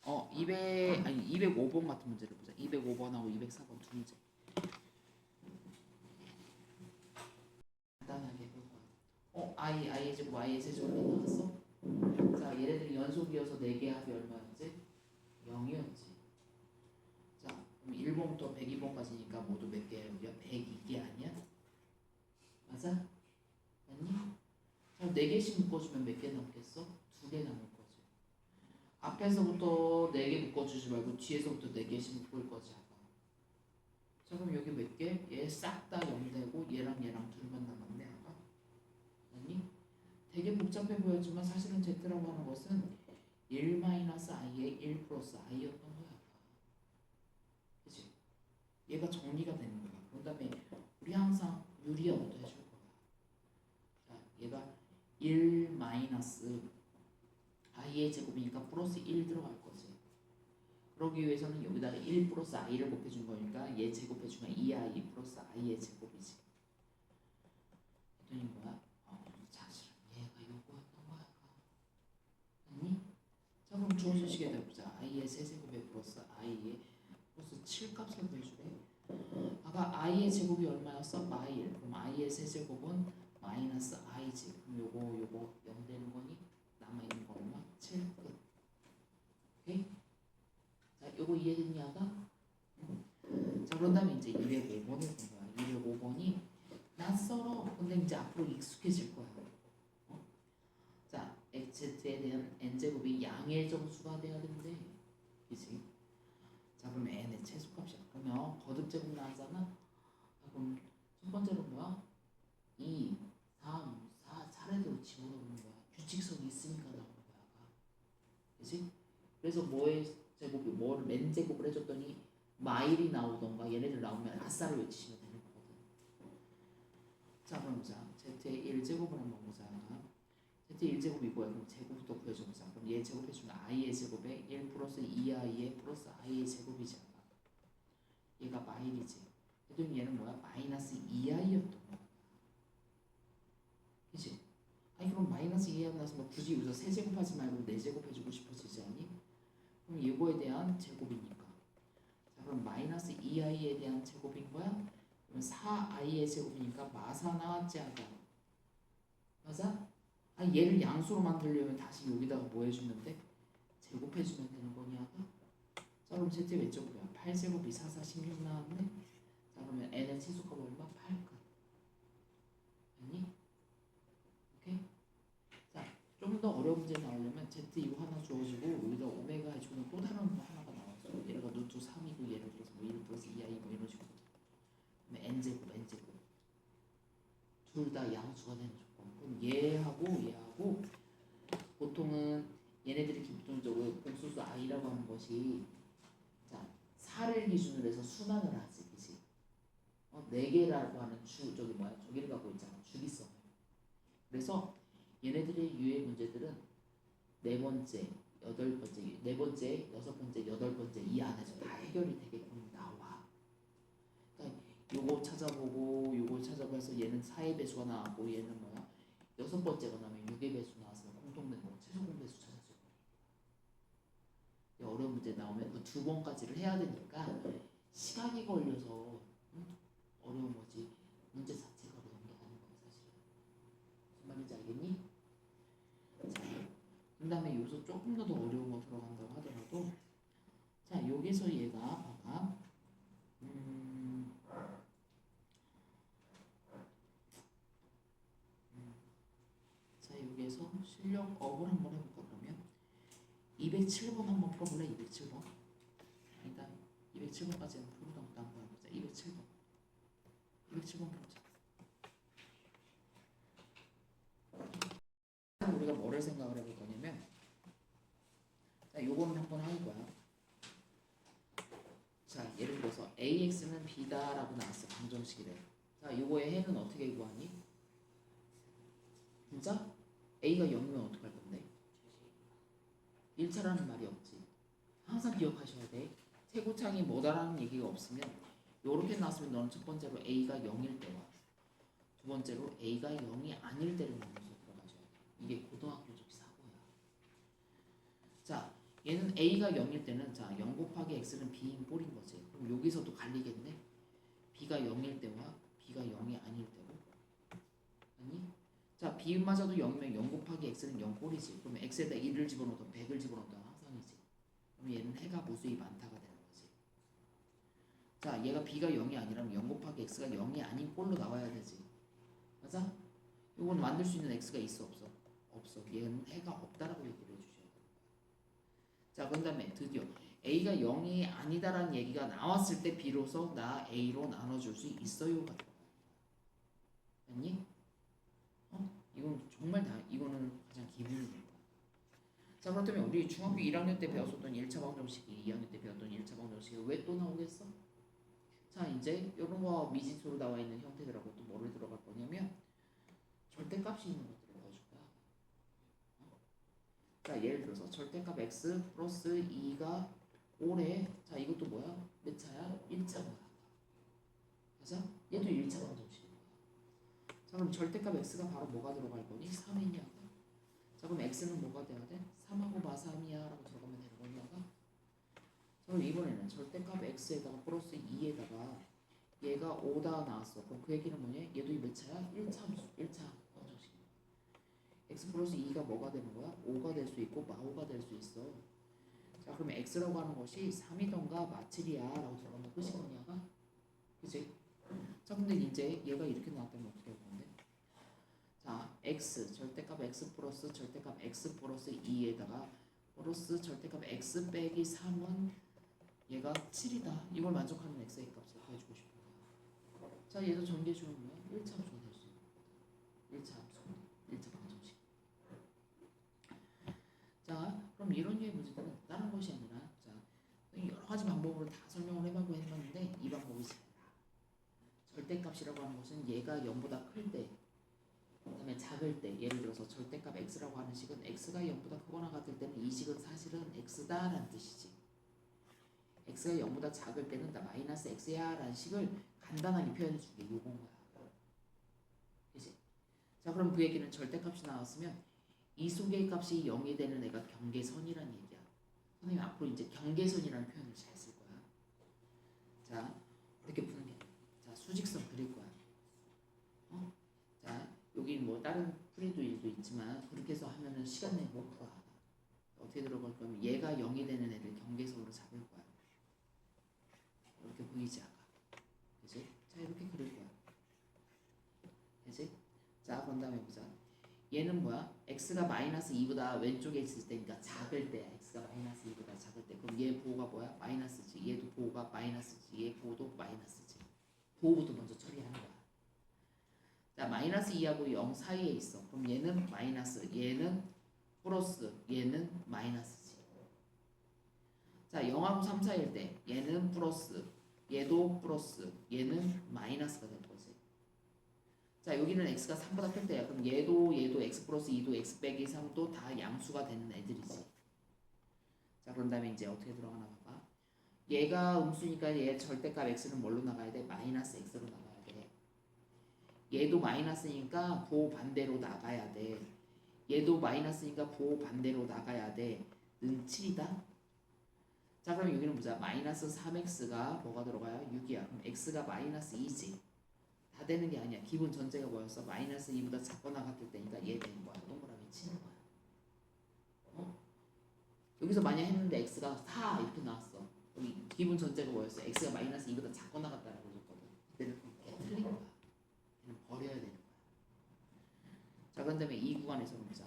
205번 같은 문제를 보자. 205번하고 204번 두 문제 간단하게 보고 i의 제곱 i의 세제곱이 나왔어. 자 얘네들이 연속이어서 4개 합이 얼마였지? 0이었지. 자 그럼 1번부터 102번까지니까 모두 몇 개야? 102개 아니야? 맞아? 아니? 자 4개씩 묶어주면 몇 개 남겠어? 2개 남을 거지. 앞에서부터 4개 묶어주지 말고 뒤에서부터 4개씩 묶을 거지. 자 그럼 여기 몇 개? 얘 싹 다 0되고 얘랑 둘만 남았네. 아까 아니? 되게 복잡해 보였지만 사실은 Z라고 하는 것은 1-i에 1 플러스 i였던 거야. 그치? 얘가 정리가 되는 거야. 그 다음에 우리 항상 유리어부터 해줄 거야. 자 얘가 1 마이너스 i의 제곱이니까 플러스 1 들어갈 거지. 그러기 위해서는 여기다가 1 플러스 i를 곱해준 거니까 얘 제곱해주면 2i 플러스 i의 제곱이지. 했더니 뭐야? 사실은 얘가 요거였던 거야. 아니? 자 그럼 주어진 식에다 해보자. i의 세제곱에 플러스 i의 플러스 7 값을 구해주래. 아까 i의 제곱이 얼마였어? 마일. 그럼 i의 세제곱은 마이너스 i지. 그럼 요거 0 되는 거니? 남아있는 거 얼마? 7 끝. 오케이? 자 요거 이해됐니 아가? 자 그런 다음에 이제 205번을 본 거야. 205번이 낯설어. 근데 이제 앞으로 익숙해질 거야. 자 x에 대한 n제곱이 양의 정수가 돼야 된대. 그치? 자 그럼 n의 최소값이야. 그러면 거듭제곱 나왔잖아. 그럼 첫 번째로 뭐야? 2, 3, 4 차례대로 집어넣는 거야. 규칙성이 있으니까 나오는 거야. 그치? 그래서 뭐의 제곱이 뭐를 맨 제곱을 해줬더니 마일이 나오던가 얘네들 나오면 아싸를 외치시면 되는 거거든. 자 그럼 자 z의 1제곱을 한번 보자. z의 1제곱이 뭐야? 그럼 제곱부터 구해줘보자. 그럼 얘 제곱해주면 i의 제곱에 1 플러스 2i의 플러스 i의 제곱이잖아. 얘가 마일이지. 그랬더니 얘는 뭐야? 마이너스 2i였던 거야. 그치? 마이너스 2하고 나서 뭐 굳이 여기서 세제곱하지 말고 4제곱 해주고 싶어지지 않니? 그럼 이거에 대한 제곱이니까. 자 그럼 마이너스 2i에 대한 제곱인 거야? 그럼 4i의 제곱이니까 마사나 짜가 맞아? 아 얘를 양수로 만들려면 다시 여기다가 뭐 해주면 돼? 제곱해주면 되는 거냐? 자 그럼 z 몇 제곱이야? 8제곱이 4, 4, 16 나왔네? 자 그러면 n의 치수값 얼마? 8칸 아니? 오케이? 자 좀 더 어려운 문제 나오려면 z 이거 하나 주어지고 여기다 오메가 해주는 또 다른 거 하나가 나왔어. 얘가 루트 3이고 예를 들어서 뭐 1 플러스 2i 뭐 이런 식으로 그러면 n제곱 둘 다 양수가 되는 조건. 그럼 얘하고 보통은 얘네들이 기본적으로 공수수 i라고 하는 것이 자 4를 기준으로 해서 순환을 하지 그치? 4개라고 하는 저기를 갖고 있잖아 주기성. 그래서 얘네들의 유해 문제들은 네 번째, 여섯 번째, 여덟 번째 이 안에서 다 해결이 되게끔 나와. 그러니까 요거 찾아보고 요거 찾아봐서 얘는 4의 배수가 나왔고 얘는 뭐야? 여섯 번째가 나면 6의 배수 나왔으면 공통된 거 최소 공배수 찾았을 거야. 어려운 문제 나오면 그 2번까지를 해야 되니까 시간이 걸려서 어려운 거지 문제 자체가 어려운 게 아닌 거야 사실. 무슨 말인지 알겠니? 그 다음에 여기서 조금 더 어려운 거 들어간다고 하더라도 자 여기서 얘가 봐봐 자 여기에서 실력업을 한번 해볼까 그러면 207번 한번 풀어볼래? 207번 일단 207번까지는 풀어도 한번 해보자. 207번 풀자. 우리가 뭐를 생각을 해볼 거냐면 자 요거는 한번 할 거야. 자 예를 들어서 AX는 B다 라고 나왔어 방정식이래. 자 요거의 해는 어떻게 구하니? 진짜? A가 0이면 어떡할 건데? 1차라는 말이 없지. 항상 기억하셔야 돼. 최고창이 뭐다라는 얘기가 없으면 요렇게 나왔으면 너는 첫 번째로 A가 0일 때와 두 번째로 A가 0이 아닐 때를 나눠서 들어가셔야 돼. 이게 고등학교적 사고야. 자 얘는 A가 0일 때는 자 0 곱하기 X는 B인 꼴인 거지. 그럼 여기서도 갈리겠네. B가 0일 때와 B가 0이 아닐 때고 아니? 자 B마저도 0이면 0 곱하기 X는 0 꼴이지. 그럼 X에다 1을 집어넣든 100을 집어넣든 항상이지. 그럼 얘는 해가 무수히 많다가 되는 거지. 자 얘가 B가 0이 아니라면 0 곱하기 X가 0이 아닌 꼴로 나와야 되지. 맞아? 이건 만들 수 있는 X가 있어 없어? 없어. 얘는 해가 없다라고 얘기를 해주셔야 돼. 자 그 다음에 드디어 A가 0이 아니다라는 얘기가 나왔을 때 비로소 나 A로 나눠줄 수 있어요가 들어가. 아니? 이건 정말 이거는 가장 기본인 거야. 자 그렇다면 우리 중학교 1학년 때 배웠었던 1차 방정식이 2학년 때 배웠던 1차 방정식이 왜 또 나오겠어? 자 이제 이런 거 미지수로 나와 있는 형태들하고 또 뭐를 들어갈 거냐면 절대값이 있는 것들을 넣어줄 거야. 자 예를 들어서 절대값 x 플러스 2가 5래. 자 이것도 뭐야? 몇 차야? 1차가. 맞아? 얘도 1차 방정식이야. 자 그럼 절대값 x가 바로 뭐가 들어갈 거니? 3이냐? 자 그럼 x는 뭐가 돼야 돼? 3하고 마3이야 라고 들어가면 되는 거냐가? 자 그럼 이번에는 절대값 x에다가 플러스 2에다가 얘가 5다 나왔어. 그럼 그 얘기는 뭐냐? 얘도 몇 차야? 1차 함수, 1차 방정식. x 플러스 2가 뭐가 되는 거야? 5가 될 수 있고 마5가 될 수 있어. 자 그러면 x라고 하는 것이 3이던가 마7이야 라고 들어가면 끝이 뭐냐가? 그치? 자 근데 이제 얘가 이렇게 나왔다면 어떻게 할 건데? 자 x 절대값 x 플러스 절대값 x 플러스 2에다가 플러스 절대값 x 빼기 3은 얘가 7이다. 이걸 만족하는 x의 값을 구해주고 싶은 거야. 자 얘도 전개주는 거야. 1차 함수가 될 수 있는 거다. 1차 함수, 1차 방정식. 자 그럼 이런 류의 문제들은 다른 것이 아니라 자 여러 가지 방법으로 다 설명을 해보고 했는데 이 방법이 잘 절대값이라고 하는 것은 얘가 0보다 클 때, 그 다음에 작을 때, 예를 들어서 절대값 x라고 하는 식은 x가 0보다 크거나 같을 때는 이 식은 사실은 x다라는 뜻이지. x가 0보다 작을 때는 다 마이너스 x야 라는 식을 간단하게 표현해 주는 게 요건 거야. 그치? 자 그럼 그 얘기는 절대값이 나왔으면 이 속의 값이 0이 되는 애가 경계선이란 얘기야. 선생님 앞으로 이제 경계선이라는 표현을 잘 쓸 거야. 자, 이렇게 푸는 게. 자, 수직선 그릴 거야. 자, 여기 뭐 다른 풀이도 일도 있지만 그렇게 해서 하면은 시간 내에 못 풀어. 어떻게 들어갈 거면 얘가 0이 되는 애를 경계선으로 잡을 거야. 이렇게 보이지 아까. 그지? 자, 이렇게 그릴 거야. 그지? 자, 그런 다음에 보자. 얘는 뭐야? x가 마이너스 2보다 왼쪽에 있을 때니까 작을 때야. x가 마이너스 2보다 작을 때. 그럼 얘 보호가 뭐야? 마이너스지. 얘도 보호가 마이너스지. 얘 보호도 마이너스지. 보호부터 먼저 처리하는 거야. 자, 마이너스 2하고 0 사이에 있어. 그럼 얘는 마이너스, 얘는 플러스, 얘는 마이너스지. 자, 0하고 3 사이일 때 얘는 플러스, 얘도 플러스, 얘는 마이너스가 될 거지. 자, 여기는 x가 3보다 클 때야. 그럼 얘도 x 플러스 2도 x 빼기 3도 다 양수가 되는 애들이지. 자, 그런 다음에 이제 어떻게 들어가나 봐봐. 얘가 음수니까 얘 절대값 x는 뭘로 나가야 돼? 마이너스 x로 나가야 돼. 얘도 마이너스니까 보호 반대로 나가야 돼. 얘도 마이너스니까 보호 반대로 나가야 돼. 는 7이다. 자, 그럼 여기는 보자. 마이너스 3x가 뭐가 들어가요? 6이야. 그럼 x가 마이너스 2지. 다 되는 게 아니야. 기본 전제가 뭐였어? 마이너스 2보다 작거나 같을 때니까 얘 되는 거야. 동그라미 치는 거야. 여기서 만약 했는데 x가 4 이렇게 나왔어. 여기 기본 전제가 뭐였어? x가 마이너스 2보다 작거나 같다라고 줬거든. 그때는 틀린 거야. 얘는 버려야 되는 거야. 자, 그런 다음에 이 구간에서 보자.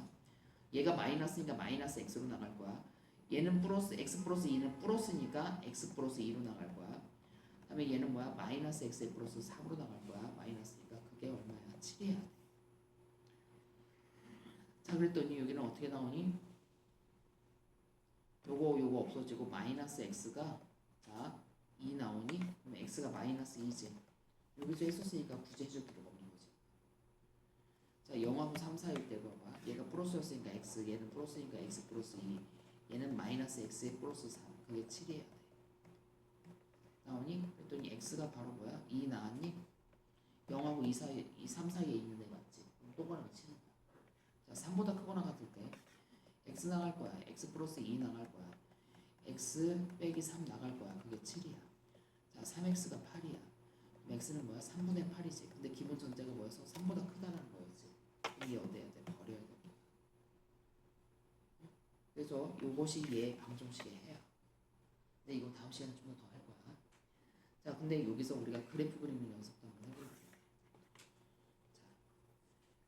얘가 마이너스니까 마이너스 x로 나갈 거야. 얘는 플러스, x 플러스 2는 플러스니까 x 플러스 2로 나갈 거야. 다음에 얘는 뭐야? 마이너스 x 플러스 4로 나갈 거야. 마이너스니까 그게 얼마야? 7이야. 자, 그랬더니 여기는 어떻게 나오니? 요거 없어지고 마이너스 x가 자 2 나오니? 그럼 x가 마이너스 2지. 여기서 했었으니까 굳이 해줄 필요가 없는 거지. 자, 0하고 3 사이일 때 봐봐. 얘가 플러스였으니까 x, 얘는 플러스니까 x 플러스 2, 얘는 마이너스 x에 플러스 3. 그게 7이어야 돼. 나오니? 그랬더니 x가 바로 뭐야? 2 나왔니? 0하고 2 사이, 3 사이에 있는 애 맞지? 그럼 동그라미 치는 거야. 자, 3보다 크거나 같을 때 x 나갈 거야. x 플러스 2 나갈 거야. x 빼기 3 나갈 거야. 그게 7이야. 자, 3x가 8이야. 그럼 x는 뭐야? 3분의 8이지. 근데 기본 전제가 뭐였어? 3보다 크다라는 거였지. 이게 어때야 돼? 버려야 돼. 그래서 요것이 얘 방정식의 해야. 근데 이거 다음 시간에 좀 더 할 거야. 자, 근데 여기서 우리가 그래프 그리는 연습도 한번 해볼게요.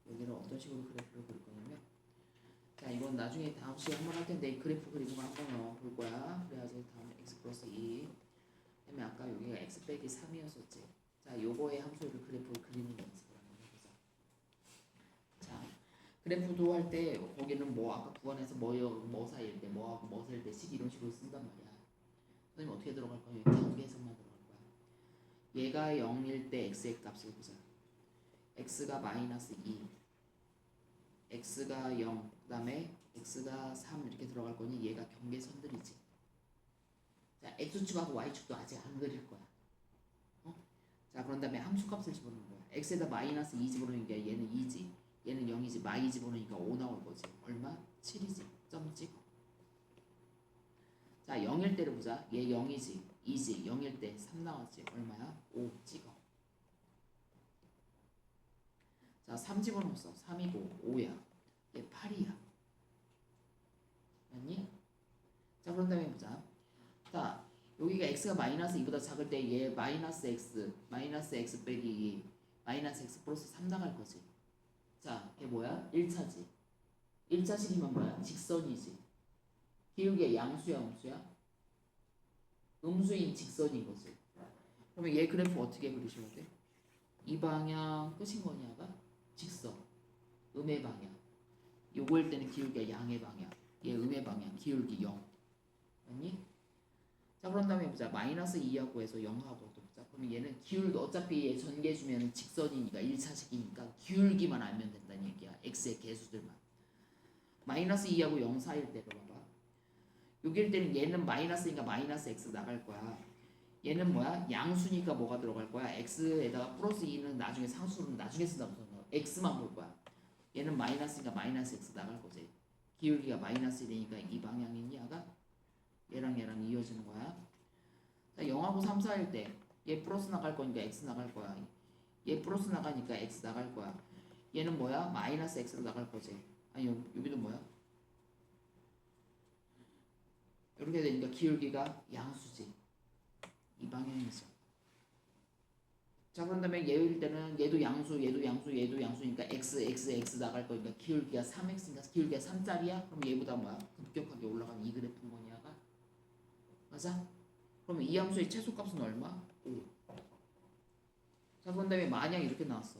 자, 여기를 어떤 식으로 그래프를 그릴 거냐면, 자, 이건 나중에 다음 시간에 한번 할 텐데 그래프 그리는 거 한번 볼 거야. 그래야지 다음에 x 플러스 2. 그다음에 아까 여기가 x 빼기 3이었었지. 자, 요거의 함수를 그래프를 그리는 연습을 한번 해보자. 자, 그래프도 할 때 거기는 뭐 아까 구간에서 뭐 사이일 때 뭐하고 뭐 사이일 때식 이런 식으로 쓴단 말이야. 선생님 어떻게 들어갈 거야? 경계선만 들어갈 거야. 얘가 0일 때 x의 값을 보자. x가 마이너스 2, x가 0, 그 다음에 x가 3 이렇게 들어갈 거니 얘가 경계선들이지. 자, x축하고 y축도 아직 안 그릴 거야. 자, 그런 다음에 함수값을 집어넣는 거야. x에다 마이너스 2 집어넣으니까 얘는 2지, 얘는 0이지, 마이 집어넣으니까 5 나올 거지. 얼마? 7이지. 점 찍어. 자, 0일 때를 보자. 얘 0이지, 2지, 0일 때 3 나왔지. 얼마야? 5 찍어. 자, 3 집어넣었어. 3이고 5야. 얘 8이야. 맞니? 자, 그런 다음에 보자. 자, 여기가 x가 마이너스 2보다 작을 때 얘 마이너스 x 빼기 2, 마이너스 x 플러스 3 나갈 거지. 자, 얘 뭐야? 1차지. 1차식이면 뭐야? 직선이지. 기울기의 양수야, 음수야? 음수인 직선인 거지. 그러면 얘 그래프 어떻게 그리셔야 돼? 이 방향 끝인 거냐가? 직선. 음의 방향. 요거일 때는 기울기가 양의 방향. 얘 음의 방향. 기울기 0. 맞니? 자, 그런 다음에 보자. 마이너스 2하고 해서 0하고 또 보자. 그러면 얘는 기울기 어차피 얘 전개 주면 직선이니까 1차식이니까 기울기만 알면 된다는 얘기야. x의 개수들만. 마이너스 2하고 0 사이일 때 봐봐. 여기일 때는 얘는 마이너스니까 마이너스 x 나갈 거야. 얘는 뭐야? 양수니까 뭐가 들어갈 거야? x에다가 플러스 2는 나중에 상수는 나중에 쓴다고 생각해. x만 볼 거야. 얘는 마이너스니까 마이너스 x 나갈 거지. 기울기가 마이너스 1이니까 이 방향인 얘가 얘랑 이어지는 거야. 자, 0하고 3 사이일 때 얘 플러스 나갈 거니까 x 나갈 거야. 얘 플러스 나가니까 x 나갈 거야. 얘는 뭐야? 마이너스 x로 나갈 거지. 아니 여기도 뭐야? 이렇게 되니까 기울기가 양수지. 이 방향이죠. 자, 그런 다음에 얘일 때는 얘도 양수, 얘도 양수니까 x 나갈 거니까 기울기가 3x니까 기울기가 3짜리야? 그럼 얘보다 뭐야? 급격하게 올라가는 이 그래프인 거냐가? 맞아? 그러면 이 함수의 최소값은 얼마? 5. 자, 그런 다음에 만약 이렇게 나왔어.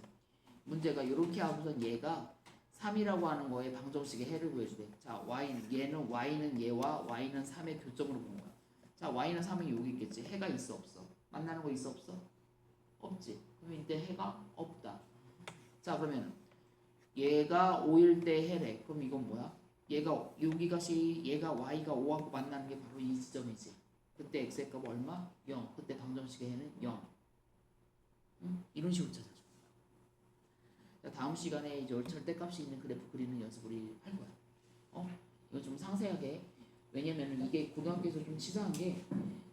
문제가 이렇게 하고선 얘가 3이라고 하는 거에 방정식의 해를 구해주래. 자, y는 얘와 y는 3의 교점으로 보는 거야. 자, y는 3은 여기 있겠지. 해가 있어 없어? 만나는 거 있어 없어? 없지. 그러면 이때 해가 없다. 자, 그러면 얘가 5일 때 해래. 그럼 이건 뭐야? 얘가 여기가 얘가 y가 5하고 만나는 게 바로 이 지점이지. 그때 x의 값 얼마? 0. 그때 방정식의 해는 0. 응? 이런 식으로 찾아줘. 자, 다음 시간에 이제 절대값이 있는 그래프 그리는 연습을 할 거야. 이거 좀 상세하게. 왜냐면은 이게 고등학교에서 좀 치사한 게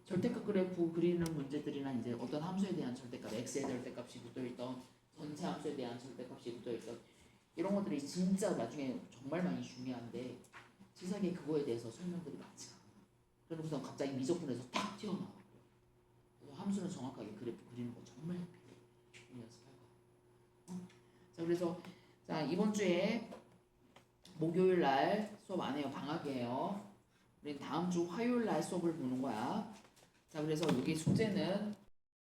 절대값 그래프 그리는 문제들이나 이제 어떤 함수에 대한 절대값, x의 절대값이 붙어있던 전체 함수에 대한 절대값이 붙어있던 이런 것들이 진짜 나중에 정말 많이 중요한데 치사하게 그거에 대해서 설명들이 많지 않아. 그러고서 갑자기 미적분에서 탁 튀어나와. 그래서 함수는 정확하게 그래프 그리는 거 정말 필요해. 연습할 거야. 자, 그래서 자, 이번 주에 목요일 날 수업 안 해요. 방학이에요. 우리 다음 주 화요일 날 수업을 보는 거야. 자, 그래서 여기 숙제는